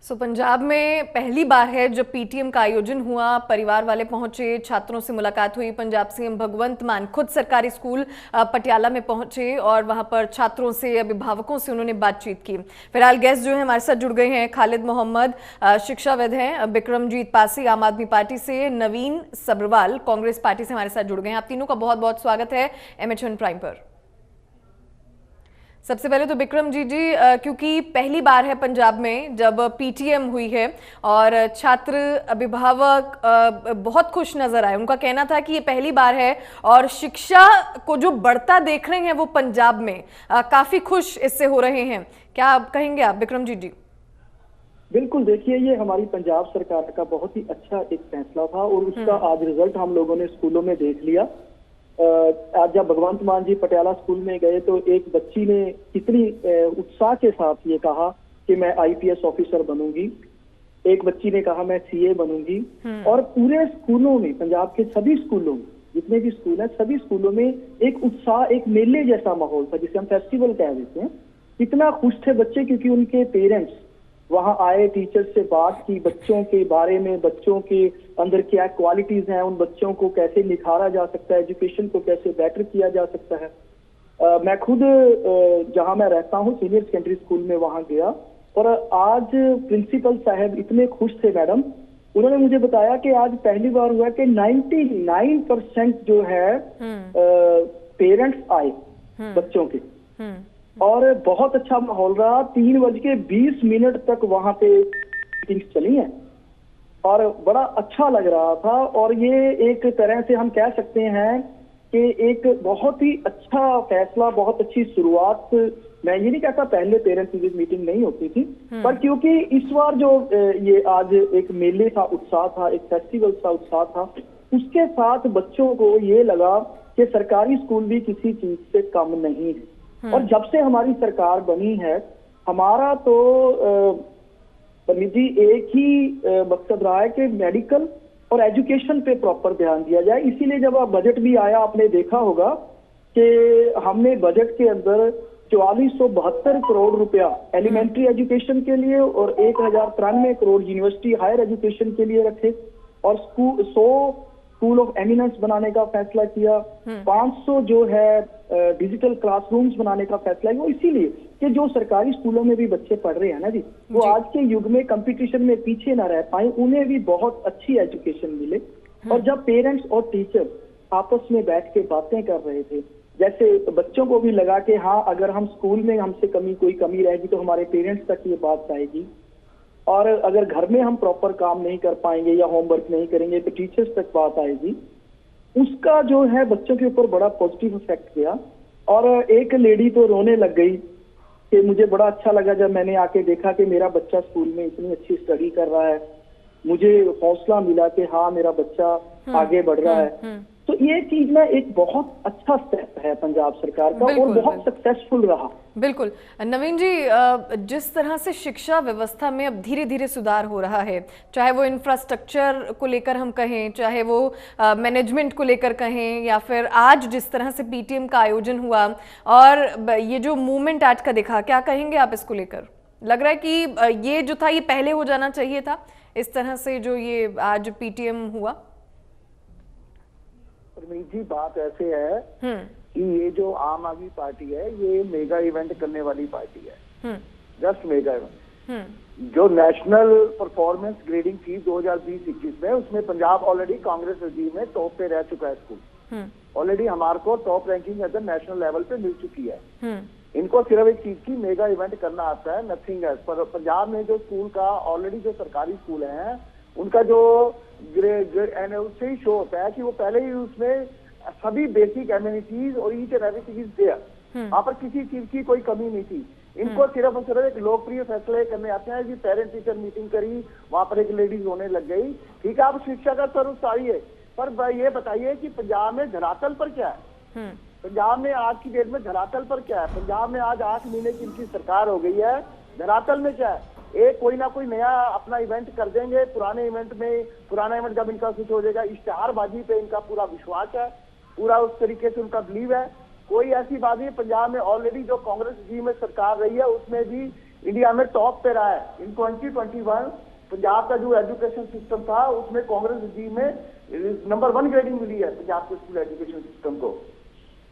पंजाब में पहली बार है जब पीटीएम का आयोजन हुआ, परिवार वाले पहुंचे, छात्रों से मुलाकात हुई। पंजाब सीएम भगवंत मान खुद सरकारी स्कूल पटियाला में पहुंचे और वहां पर छात्रों से, अभिभावकों से उन्होंने बातचीत की। फिलहाल गेस्ट जो है हमारे साथ जुड़ गए हैं, खालिद मोहम्मद शिक्षाविद हैं, बिक्रमजीत पासी आम आदमी पार्टी से, नवीन सब्रवाल कांग्रेस पार्टी से हमारे साथ जुड़ गए हैं। आप तीनों का बहुत बहुत स्वागत है MH1 प्राइम पर। सबसे पहले तो बिक्रमजीत जी, क्योंकि पहली बार है पंजाब में जब पीटीएम हुई है और छात्र अभिभावक बहुत खुश नजर आए। उनका कहना था कि ये पहली बार है और शिक्षा को जो बढ़ता देख रहे हैं वो पंजाब में काफी खुश इससे हो रहे हैं। क्या आप कहेंगे आप बिक्रमजीत जी? बिल्कुल, देखिए ये हमारी पंजाब सरकार का बहुत ही अच्छा एक फैसला था और उसका आज रिजल्ट हम लोगों ने स्कूलों में देख लिया। आज जब भगवंत मान जी पटियाला स्कूल में गए तो एक बच्ची ने कितनी उत्साह के साथ ये कहा कि मैं आईपीएस ऑफिसर बनूंगी, एक बच्ची ने कहा मैं सीए बनूंगी। और पूरे स्कूलों में, पंजाब के सभी स्कूलों में, जितने भी स्कूल हैं, सभी स्कूलों में एक उत्साह, एक मेले जैसा माहौल था जिसे हम फेस्टिवल कह देते हैं। इतना खुश थे बच्चे क्योंकि उनके पेरेंट्स वहां आए, टीचर से बात की बच्चों के बारे में, बच्चों के अंदर क्या क्वालिटीज हैं, उन बच्चों को कैसे निखारा जा सकता है, एजुकेशन को कैसे बेटर किया जा सकता है। मैं खुद जहां मैं रहता हूं सीनियर सेकेंडरी स्कूल में वहां गया और आज प्रिंसिपल साहब इतने खुश थे मैडम, उन्होंने मुझे बताया कि आज पहली बार हुआ कि 99% जो है पेरेंट्स आए बच्चों के और बहुत अच्छा माहौल रहा। 3:20 तक वहां पे मीटिंग्स चली हैं और बड़ा अच्छा लग रहा था। और ये एक तरह से हम कह सकते हैं कि एक बहुत ही अच्छा फैसला, बहुत अच्छी शुरुआत। मैं ये नहीं कहता पहले पेरेंट्स टीचर्स मीटिंग नहीं होती थी, पर क्योंकि इस बार जो ये आज एक मेले था, उत्साह था, एक फेस्टिवल सा उत्साह था, उसके साथ बच्चों को ये लगा कि सरकारी स्कूल भी किसी चीज से कम नहीं है। और जब से हमारी सरकार बनी है, हमारा तो जी एक ही मकसद रहा है कि मेडिकल और एजुकेशन पे प्रॉपर ध्यान दिया जाए। इसीलिए जब आप बजट भी आया, आपने देखा होगा कि हमने बजट के अंदर 4472 करोड़ रुपया एलिमेंट्री एजुकेशन के लिए और 1093 करोड़ यूनिवर्सिटी हायर एजुकेशन के लिए रखे और 100 स्कूल ऑफ एमिनेंस बनाने का फैसला किया, 500 जो है डिजिटल क्लासरूम्स बनाने का फैसला किया। वो इसीलिए कि जो सरकारी स्कूलों में भी बच्चे पढ़ रहे हैं ना जी, वो आज के युग में कंपटीशन में पीछे ना रह पाए, उन्हें भी बहुत अच्छी एजुकेशन मिले। और जब पेरेंट्स और टीचर आपस में बैठ के बातें कर रहे थे, जैसे बच्चों को भी लगा कि हाँ, अगर हम स्कूल में हमसे कोई कमी रहेगी तो हमारे पेरेंट्स तक ये बात आएगी, और अगर घर में हम प्रॉपर काम नहीं कर पाएंगे या होमवर्क नहीं करेंगे तो टीचर्स तक बात आएगी। उसका जो है बच्चों के ऊपर बड़ा पॉजिटिव इफेक्ट गया। और एक लेडी तो रोने लग गई कि मुझे बड़ा अच्छा लगा जब मैंने आके देखा कि मेरा बच्चा स्कूल में इतनी अच्छी स्टडी कर रहा है, मुझे हौसला मिला कि हाँ, मेरा बच्चा आगे बढ़ रहा है। तो ये चीज ना एक बहुत अच्छा स्टेप है पंजाब सरकार का और बहुत सक्सेसफुल रहा। बिल्कुल। नवीन जी, जिस तरह से शिक्षा व्यवस्था में अब धीरे धीरे सुधार हो रहा है, चाहे वो इंफ्रास्ट्रक्चर को लेकर हम कहें, चाहे वो मैनेजमेंट को लेकर कहें, या फिर आज जिस तरह से पीटीएम का आयोजन हुआ और ये जो मूवमेंट आज का दिखा, क्या कहेंगे आप इसको लेकर? लग रहा है कि ये जो था ये पहले हो जाना चाहिए था, इस तरह से जो ये आज पीटीएम हुआ? जी बात ऐसे है कि ये जो आम आदमी पार्टी है ये मेगा इवेंट करने वाली पार्टी है, जस्ट मेगा इवेंट। जो नेशनल परफॉर्मेंस ग्रेडिंग थी 2020-21 में, उसमें पंजाब ऑलरेडी कांग्रेस रजीम में टॉप पे रह चुका है स्कूल। ऑलरेडी हमारे को top ranking at the national level पे मिल चुकी है। इनको सिर्फ एक चीज की मेगा इवेंट करना आता है, नथिंग एल्स। पर पंजाब में जो स्कूल का ऑलरेडी जो सरकारी स्कूल है उनका जो उससे ही शो होता है कि वो पहले ही उसमें सभी बेसिक एमिनिटीज और each and everything is there, वहां पर किसी चीज की कोई कमी नहीं थी। इनको सिर्फ और सिर्फ एक लोकप्रिय फैसले करने आते हैं कि पेरेंट टीचर मीटिंग करी, वहां पर एक लेडीज होने लग गई। ठीक है, आप शिक्षा का स्तर उठाइए, पर ये बताइए कि पंजाब में धरातल पर क्या है? पंजाब में आज की डेट में धरातल पर क्या है? पंजाब में आज 8 महीने की इनकी सरकार हो गई है, धरातल में क्या है? एक कोई ना कोई नया अपना इवेंट कर देंगे, पुराना इवेंट जब इनका स्विच हो जाएगा, इश्तेहारबाजी पे इनका पूरा विश्वास है, पूरा उस तरीके से उनका बिलीव है। कोई ऐसी बात नहीं, पंजाब में ऑलरेडी जो कांग्रेस जी में सरकार रही है उसमें भी इंडिया में टॉप पे रहा है। इन 2021 पंजाब का जो एजुकेशन सिस्टम था उसमें कांग्रेस regime में नंबर 1 ग्रेडिंग मिली है पंजाब के स्कूल एजुकेशन सिस्टम को।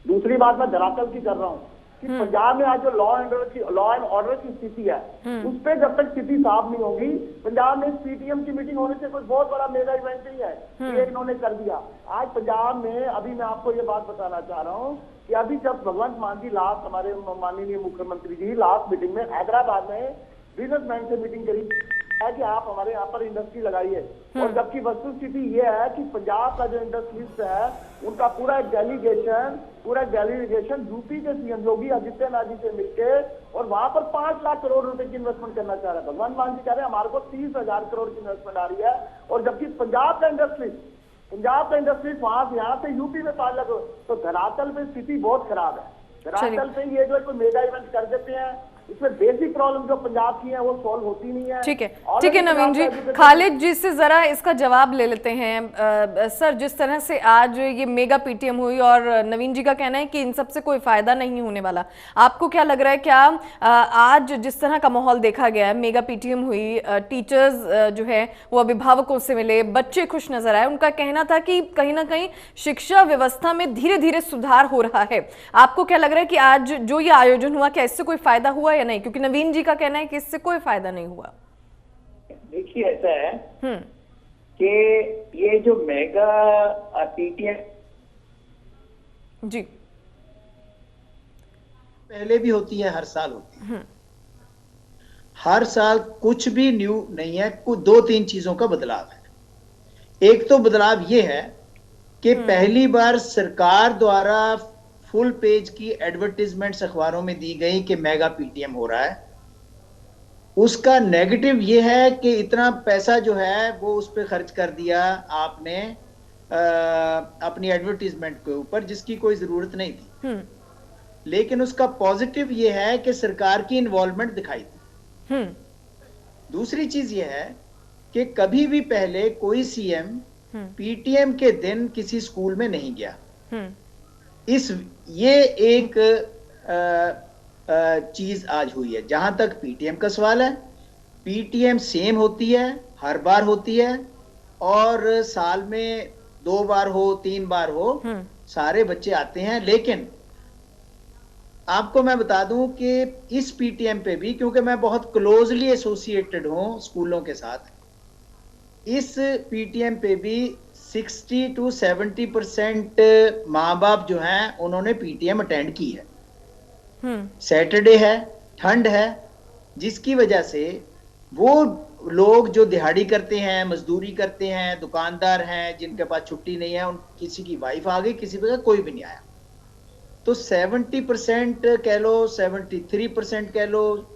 दूसरी बात मैं धरातल की कर रहा हूँ कि पंजाब में आज जो लॉ एंड ऑर्डर की स्थिति है उस पर जब तक स्थिति साफ नहीं होगी, पंजाब में पीटीएम की मीटिंग होने से कोई बहुत बड़ा मेगा इवेंट नहीं है, ये इन्होंने कर दिया। आज पंजाब में अभी मैं आपको ये बात बताना चाह रहा हूँ कि अभी जब भगवंत मान जी लास्ट हमारे माननीय मुख्यमंत्री जी लास्ट मीटिंग में हैदराबाद में बिजनेसमैन से मीटिंग करी है कि आप हमारे यहाँ पर इंडस्ट्री लगाइए, और जबकि वस्तुस्थिति ये है कि पंजाब का जो इंडस्ट्रियलिस्ट है उनका पूरा डेलीगेशन यूपी के सीएम योगी आदित्यनाथ जी से मिलके और वहां पर 5 लाख करोड़ रुपए की इन्वेस्टमेंट करना चाह रहा है। भगवान मान जी कह रहे हैं हमारे को 30,000 करोड़ की इन्वेस्टमेंट आ रही है, और जबकि पंजाब का इंडस्ट्री वहां से यहाँ से यूपी में 5 लाख, तो धरातल पे स्थिति बहुत खराब है। धरातल पे ये जो कोई मेगा इवेंट कर देते हैं, इसमें बेसिक प्रॉब्लम जो पंजाब की है वो सॉल्व होती नहीं है। ठीक है नवीन जी, खालिद जी से जरा इसका जवाब ले लेते हैं। सर, जिस तरह से आज ये मेगा पीटीएम हुई और नवीन जी का कहना है कि इन सब से कोई फायदा नहीं होने वाला, आपको क्या लग रहा है? क्या आज जिस तरह का माहौल देखा गया है, मेगा पीटीएम हुई, टीचर्स जो है वो अभिभावकों से मिले, बच्चे खुश नजर आए, उनका कहना था कि कहीं ना कहीं शिक्षा व्यवस्था में धीरे धीरे सुधार हो रहा है, आपको क्या लग रहा है कि आज जो ये आयोजन हुआ क्या इससे कोई फायदा हुआ या नहीं? क्योंकि नवीन जी का कहना है कि इससे कोई फायदा नहीं हुआ। देखिए, ऐसा है कि ये जो मेगा पीटीएम जी पहले भी होती है, हर साल होती है, हर साल कुछ भी न्यू नहीं है। कुछ 2-3 चीजों का बदलाव है। एक तो बदलाव ये है कि पहली बार सरकार द्वारा फुल पेज की एडवर्टीजमेंट्स अखबारों में दी गई कि मेगा पीटीएम हो रहा है। उसका नेगेटिव ये है कि इतना पैसा जो है वो उस पर खर्च कर दिया आपने अपनी एडवर्टीजमेंट के ऊपर, जिसकी कोई जरूरत नहीं थी। लेकिन उसका पॉजिटिव ये है कि सरकार की इन्वॉल्वमेंट दिखाई दी। दूसरी चीज ये है कि कभी भी पहले कोई सीएम पीटीएम के दिन किसी स्कूल में नहीं गया। ये एक चीज आज हुई है। जहां तक पीटीएम का सवाल है, पीटीएम सेम होती है, हर बार होती है, और साल में 2 बार हो 3 बार हो, सारे बच्चे आते हैं। लेकिन आपको मैं बता दूं कि इस पीटीएम पे भी, क्योंकि मैं बहुत क्लोजली एसोसिएटेड हूं स्कूलों के साथ, इस पीटीएम पे भी 60 to 70% माँ बाप जो हैं उन्होंने पीटीएम अटेंड की है। सैटरडे है, ठंड है, जिसकी वजह से वो लोग जो दिहाड़ी करते हैं, मजदूरी करते हैं, दुकानदार हैं, जिनके पास छुट्टी नहीं है, उन किसी की वाइफ आ गई, किसी का कोई भी नहीं आया, तो 70% कह लो, 73% कह लो,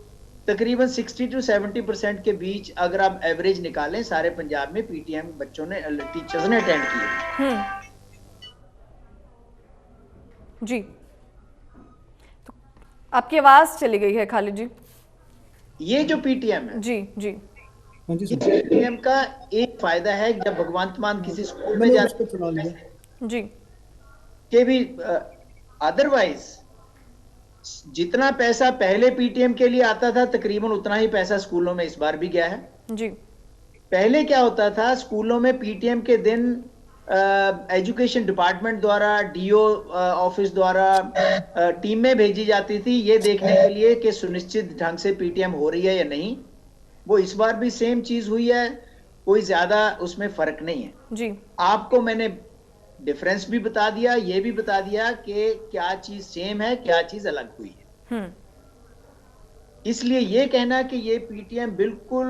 तकरीबन 60 to 70% के बीच अगर आप एवरेज निकालें, सारे पंजाब में पीटीएम बच्चों ने, टीचर्स ने अटेंड किए। जी, तो आपकी आवाज चली गई है खालिद जी। ये जो पीटीएम है, जी जी, पीटीएम का एक फायदा है, जब भगवंत मान किसी स्कूल में जाते जी के भी, अदरवाइज जितना पैसा पहले पीटीएम के लिए आता था, तकरीबन उतना ही पैसा स्कूलों में इस बार भी गया है। जी, पहले क्या होता था, स्कूलों में पीटीएम के दिन एजुकेशन डिपार्टमेंट द्वारा, डीओ ऑफिस द्वारा टीमें भेजी जाती थी ये देखने के लिए कि सुनिश्चित ढंग से पीटीएम हो रही है या नहीं। वो इस बार भी सेम चीज हुई है, कोई ज्यादा उसमें फर्क नहीं है। जी, आपको मैंने डिफरेंस भी बता दिया, ये भी बता दिया कि क्या चीज सेम है, क्या चीज अलग हुई है। इसलिए ये कहना कि ये पीटीएम बिल्कुल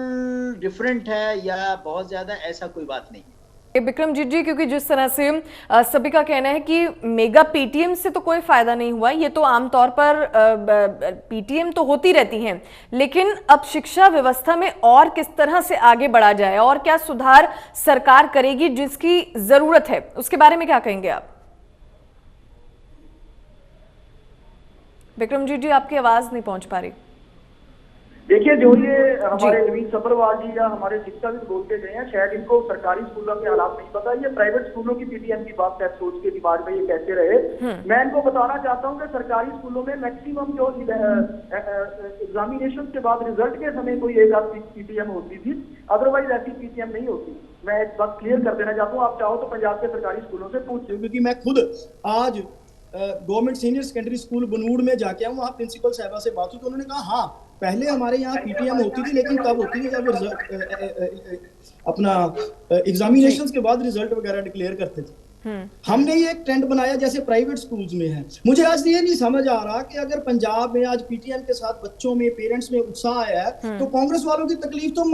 डिफरेंट है या बहुत ज्यादा, ऐसा कोई बात नहीं है। बिक्रमजीत जी, क्योंकि जिस तरह से सभी का कहना है कि मेगा पीटीएम से तो कोई फायदा नहीं हुआ, ये तो आमतौर पर पीटीएम तो होती रहती हैं, लेकिन अब शिक्षा व्यवस्था में और किस तरह से आगे बढ़ा जाए और क्या सुधार सरकार करेगी जिसकी जरूरत है, उसके बारे में क्या कहेंगे आप? बिक्रमजीत जी, आपकी आवाज नहीं पहुंच पा रही। देखिए, देखिए जो ये हमारे नवीन सब्रवाल जी या हमारे शिक्षाविद बोलते गए हैं, शायद इनको सरकारी स्कूलों के हालात नहीं पता, ये प्राइवेट स्कूलों की पीटीएम की बात शायद सोच के दिमाग में ये कहते रहे। मैं इनको बताना चाहता हूँ कि सरकारी स्कूलों में मैक्सिमम जो एग्जामिनेशन के बाद रिजल्ट के समय कोई एक आध पीटीएम होती थी, अदरवाइज ऐसी पीटीएम नहीं होती। मैं एक बात क्लियर कर देना चाहता हूँ, आप चाहो तो पंजाब के सरकारी स्कूलों से पूछ लो, क्योंकि मैं खुद आज government senior secondary school Banur में जाके आऊँ, वहाँ प्रिंसिपल साहबा से बात हुई तो उन्होंने कहा हाँ पहले हमारे यहाँ पीटीएम होती थी, लेकिन कब होती थी जब अपना एग्जामिनेशंस के बाद रिजल्ट वगैरह डिक्लेयर करते थे। हमने ये एक ट्रेंड बनाया जैसे प्राइवेट स्कूल्स में है। मुझे आज ये नहीं समझ आ रहा कि अगर पंजाब में आज पीटीएम के साथ बच्चों में पेरेंट्स में उत्साह आया है तो कांग्रेस वालों की तकलीफ तो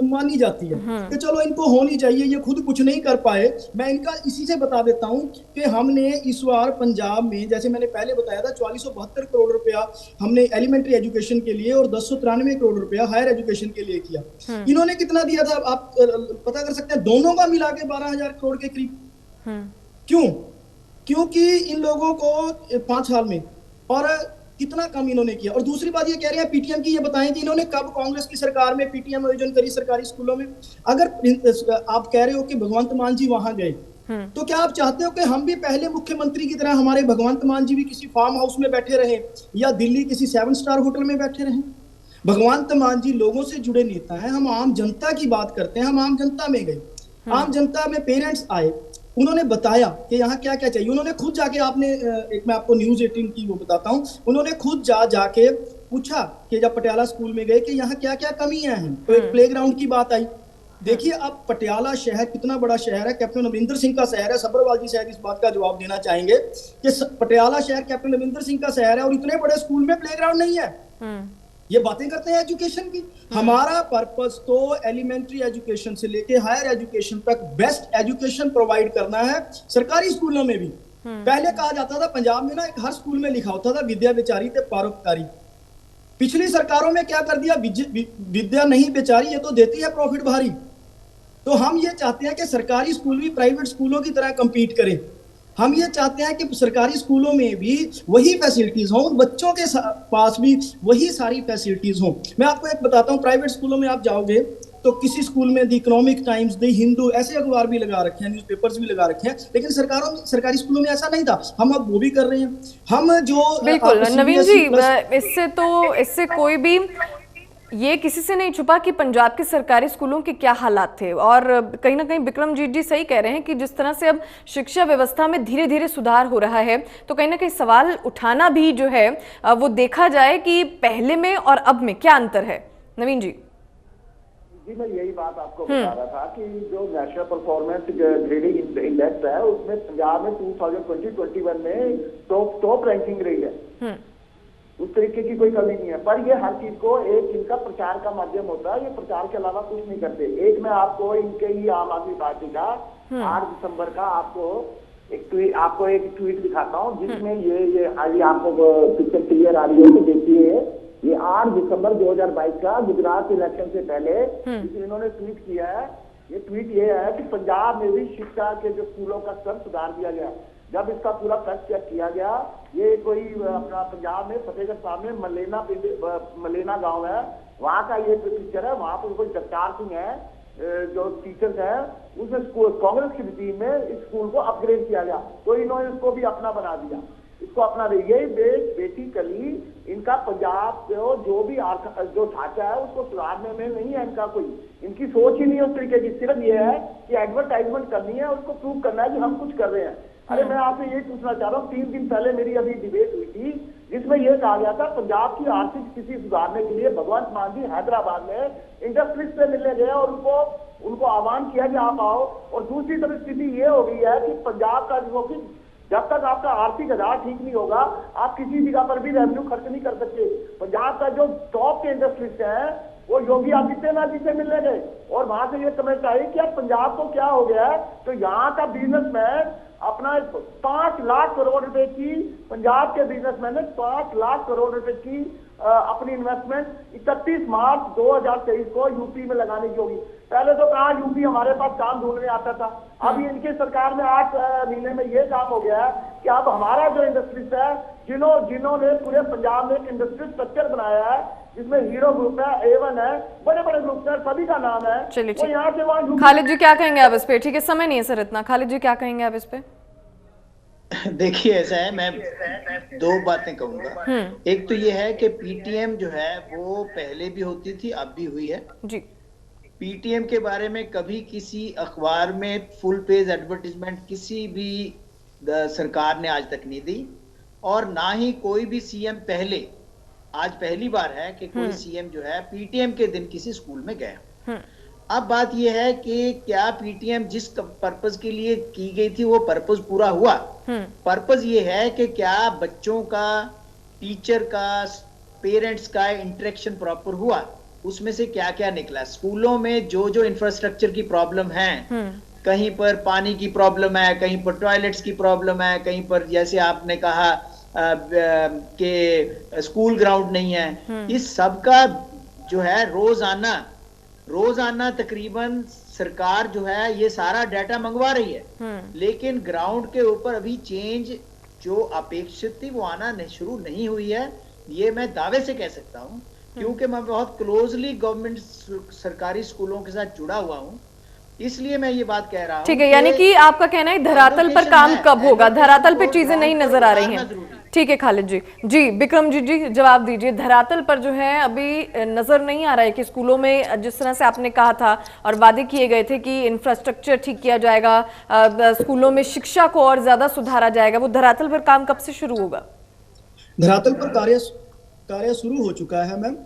मानी जाती है कि चलो इनको होनी चाहिए, ये खुद कुछ नहीं कर पाए। मैं इनका इसी से बता देता हूं कि हमने इस बार पंजाब में, जैसे मैंने पहले बताया था, 4472 करोड़ रुपया हमने एलिमेंट्री एजुकेशन के लिए और 1093 करोड़ रुपया हायर एजुकेशन के लिए किया। इन्होंने कितना दिया था आप पता कर सकते हैं, दोनों का मिला के 12,000 करोड़ के करीब। क्यों? क्योंकि इन लोगों को 5 साल में और कितना कम इन्होंने किया। और दूसरी बात ये कह रहे हैं पीटीएम की, ये बताएं कि इन्होंने कब कांग्रेस की सरकार में पीटीएम आयोजन करी सरकारी स्कूलों में। अगर आप कह रहे हो कि भगवंत मान जी वहां गए, तो क्या आप चाहते हो कि हम भी पहले मुख्यमंत्री की तरह हमारे भगवंत मान जी भी किसी फार्म हाउस में बैठे रहे या दिल्ली किसी 7 स्टार होटल में बैठे रहे? भगवंत मान जी लोगों से जुड़े नेता है। हम आम जनता की बात करते हैं, हम आम जनता में गए, आम जनता में पेरेंट्स आए, उन्होंने बताया कि यहाँ क्या क्या चाहिए। उन्होंने खुद जाके, आपने एक मैं आपको न्यूज़ 18 की वो बताता हूँ, उन्होंने खुद जाके पूछा कि जब पटियाला स्कूल में गए कि यहाँ क्या क्या कमियां हैं, तो एक प्लेग्राउंड की बात आई। देखिए अब पटियाला शहर कितना बड़ा शहर है, कैप्टन अमरिंदर सिंह का शहर है। सब्रवाल जी शायद इस बात का जवाब देना चाहेंगे कि पटियाला शहर कैप्टन अमरिंदर सिंह का शहर है और इतने बड़े स्कूल में प्लेग्राउंड नहीं है। ये बातें करते हैं एजुकेशन की। हमारा पर्पस तो एलिमेंट्री एजुकेशन से लेके हायर एजुकेशन तक बेस्ट एजुकेशन प्रोवाइड करना है, सरकारी स्कूलों में भी। पहले कहा जाता था पंजाब में ना, एक हर स्कूल में लिखा होता था विद्या बेचारी ते परोपकारी। पिछली सरकारों में क्या कर दिया, विद्या नहीं बेचारी, ये तो देती है प्रॉफिट भारी। तो हम ये चाहते हैं कि सरकारी स्कूल भी प्राइवेट स्कूलों की तरह कंपीट करें। हम ये चाहते हैं कि सरकारी स्कूलों में भी वही फैसिलिटीज हों, बच्चों के पास भी वही सारी फैसिलिटीज हों। मैं आपको एक बताता हूँ, प्राइवेट स्कूलों में आप जाओगे तो किसी स्कूल में the economic times, the Hindu, ऐसे अखबार भी लगा रखे हैं, न्यूज़पेपर्स भी लगा रखे हैं, लेकिन सरकारी स्कूलों में ऐसा नहीं था। हम अब वो भी कर रहे हैं। हम जो बिल्कुल नवीन जी, इससे कोई भी ये किसी से नहीं छुपा कि पंजाब के सरकारी स्कूलों के क्या हालात थे। और कहीं ना कहीं बिक्रमजीत जी सही कह रहे हैं कि जिस तरह से अब शिक्षा व्यवस्था में धीरे धीरे सुधार हो रहा है, तो कहीं ना कहीं सवाल उठाना भी जो है वो देखा जाए कि पहले में और अब में क्या अंतर है। नवीन जी मैं यही बात आपको बता रहा था कि जो नेशनल परफॉर्मेंस ग्रेडिंग इंडेक्स है उसमें पंजाब में 2020-21 में टॉप रैंकिंग रही है। उस तरीके की कोई कमी नहीं है, पर ये हर चीज को एक इनका प्रचार का माध्यम होता है, ये प्रचार के अलावा कुछ नहीं करते। एक मैं आपको इनके ही आम आदमी पार्टी का 8 दिसंबर का आपको एक ट्वीट दिखाता हूँ, जिसमें ये अभी आपको पिक्चर क्लियर आ रही है। तो देखिए ये 8 दिसंबर 2022 का गुजरात इलेक्शन से पहले इन्होंने ट्वीट किया है। ये ट्वीट ये है कि पंजाब में भी शिक्षा के जो स्कूलों का स्तर सुधार दिया गया। जब इसका पूरा फैक्ट चेक किया गया, ये कोई अपना पंजाब में फतेहगढ़ साहब में मलेना गांव है, वहां का ये पिक्चर है। वहां पर कोई जगतार सिंह है जो टीचर्स है, उसने कांग्रेस की टीम में इस स्कूल को अपग्रेड किया गया, तो इन्होंने इसको भी अपना बना दिया। इसको अपना यही बेसिकली इनका पंजाब जो भी जो ढांचा है उसको सुधारने में नहीं है इनका कोई, इनकी सोच ही नहीं है उस तरीके की। सिर्फ ये है कि एडवर्टाइजमेंट करनी है, उसको प्रूव करना है कि हम कुछ कर रहे हैं। अरे मैं आपसे ये पूछना चाह रहा हूँ, 3 दिन पहले मेरी अभी डिबेट हुई थी जिसमें यह कहा गया था पंजाब की आर्थिक स्थिति सुधारने के लिए भगवंत मान जी हैदराबाद में इंडस्ट्रीज से मिलने गए और उनको आह्वान किया कि आप आओ। और दूसरी तरफ स्थिति ये हो गई है कि पंजाब का जो कि जब तक आपका आर्थिक आधार ठीक नहीं होगा, आप किसी जगह पर भी रेवेन्यू खर्च नहीं कर सकते। पंजाब का जो टॉप के इंडस्ट्रीज है वो योगी आदित्यनाथ जी से मिलने गए और वहां से ये कमेंट आई कि अब पंजाब को क्या हो गया है। तो यहाँ का बिजनेसमैन अपना 5 लाख करोड़ रुपए की, पंजाब के बिजनेसमैन ने 5 लाख करोड़ रुपए की अपनी इन्वेस्टमेंट 31 मार्च 2023 को यूपी में लगाने की होगी। पहले तो कहा यूपी हमारे पास काम ढूंढने आता था, अभी इनकी सरकार में 8 महीने में ये काम हो गया है कि अब हमारा जो इंडस्ट्रीज है, जिन्होंने पूरे पंजाब में एक इंडस्ट्री स्ट्रक्चर बनाया है, जिसमें हीरो ग्रुप है, A1 है, बड़े बड़े ग्रुप है, सभी का नाम है। चलिए वो यहाँ से वहाँ खालिद जी क्या कहेंगे आप इस पे? ठीक है, समय नहीं है सर इतना। खालिद जी क्या कहेंगे आप इस पे? देखिए ऐसा है, मैं दो बातें कहूंगा। एक तो ये है कि पीटीएम जो है वो पहले भी होती थी, अब भी हुई है जी। पीटीएम के बारे में कभी किसी अखबार में फुल पेज एडवर्टीजमेंट किसी भी सरकार ने आज तक नहीं दी, और ना ही कोई भी सीएम पहले, आज पहली बार है कि कोई सीएम जो है पीटीएम के दिन किसी स्कूल में गया। अब बात यह है कि क्या पीटीएम जिस पर्पस के लिए की गई थी वो पर्पस पूरा हुआ? पर्पस ये है कि क्या बच्चों का, टीचर का, पेरेंट्स का इंटरेक्शन प्रॉपर हुआ, उसमें से क्या क्या निकला। स्कूलों में जो जो इंफ्रास्ट्रक्चर की प्रॉब्लम है, कहीं पर पानी की प्रॉब्लम है, कहीं पर टॉयलेट्स की प्रॉब्लम है, कहीं पर जैसे आपने कहा कि स्कूल ग्राउंड नहीं है, इस सब का जो है रोजाना तकरीबन सरकार जो है ये सारा डाटा मंगवा रही है, लेकिन ग्राउंड के ऊपर अभी चेंज जो अपेक्षित थी वो आना शुरू नहीं हुई है। ये मैं दावे से कह सकता हूं, क्योंकि मैं बहुत क्लोजली गवर्नमेंट सरकारी स्कूलों के साथ जुड़ा हुआ हूं, इसलिए मैं ये बात कह रहा हूं। ठीक है, यानी कि आपका कहना है धरातल पर काम कब होगा? धरातल पे चीजें नहीं नजर आ रही हैं। ठीक है खालिद जी। जी विक्रम जी जवाब दीजिए। धरातल पर जो है अभी नजर नहीं आ रहा है कि स्कूलों में जिस तरह से आपने कहा था और वादे किए गए थे कि इंफ्रास्ट्रक्चर ठीक किया जाएगा, स्कूलों में शिक्षा को और ज्यादा सुधारा जाएगा, वो धरातल पर काम कब से शुरू होगा? धरातल पर कार्य शुरू हो चुका है मैम,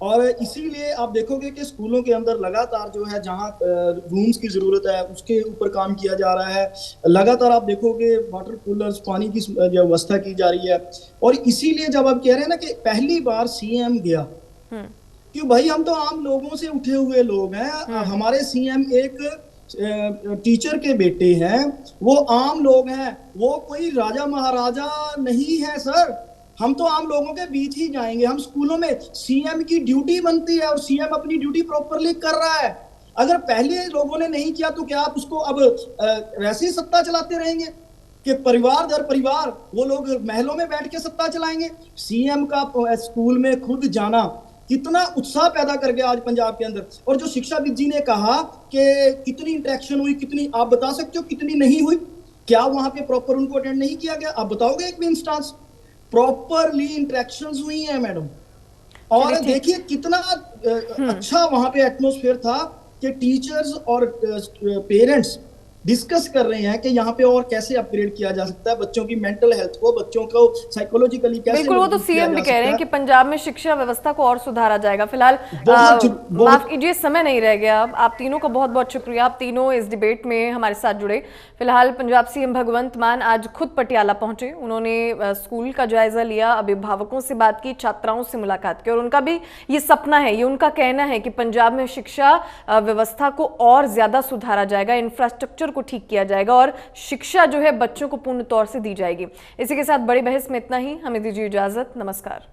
और इसीलिए आप देखोगे कि स्कूलों के अंदर लगातार जो है जहां रूम्स की जरूरत है उसके ऊपर काम किया जा रहा है। लगातार आप देखोगे वाटर कूलर्स, पानी की व्यवस्था की जा रही है। और इसीलिए जब आप कह रहे हैं ना कि पहली बार सीएम गया, क्यों भाई, हम तो आम लोगों से उठे हुए लोग हैं। हमारे सीएम एक टीचर के बेटे हैं, वो आम लोग हैं, वो कोई राजा महाराजा नहीं है सर। हम तो आम लोगों के बीच ही जाएंगे। हम स्कूलों में, सीएम की ड्यूटी बनती है और सीएम अपनी ड्यूटी प्रॉपरली कर रहा है। अगर पहले लोगों ने नहीं किया तो क्या आप उसको अब वैसे ही सत्ता चलाते रहेंगे कि परिवार दर परिवार वो लोग महलों में बैठ के सत्ता चलाएंगे? सीएम का स्कूल में खुद जाना कितना उत्साह पैदा कर गया आज पंजाब के अंदर। और जो शिक्षाविद जी ने कहा कि कितनी इंटरेक्शन हुई, कितनी आप बता सकते हो कितनी नहीं हुई? क्या वहां पे प्रॉपर उनको अटेंड नहीं किया गया? आप बताओगे एक भी इंस्टांस? प्रॉपरली इंटरेक्शंस हुई हैं मैडम। और देखिए कितना अच्छा वहां पे एटमॉस्फेयर था कि टीचर्स और पेरेंट्स डिस्कस कर रहे हैं कि यहाँ पे और कैसे अपग्रेड किया जा सकता है बच्चों की मेंटल हेल्थ को, बच्चों को साइकोलॉजिकली कैसे। बिल्कुल, वो तो सीएम भी कह रहे हैं कि पंजाब में शिक्षा व्यवस्था को और सुधारा जाएगा। फिलहाल माफ कीजिए, समय नहीं रह गया। आप तीनों का बहुत बहुत शुक्रिया, आप तीनों इस डिबेट में हमारे साथ जुड़े। फिलहाल पंजाब सीएम भगवंत मान आज खुद पटियाला पहुंचे, उन्होंने स्कूल का जायजा लिया, अभिभावकों से बात की, छात्राओं से मुलाकात की, और उनका भी ये सपना है, ये उनका कहना है कि पंजाब में शिक्षा व्यवस्था को और ज्यादा सुधारा जाएगा, इंफ्रास्ट्रक्चर को ठीक किया जाएगा और शिक्षा जो है बच्चों को पूर्ण तौर से दी जाएगी। इसी के साथ बड़ी बहस में इतना ही। हमें दीजिए इजाजत। नमस्कार।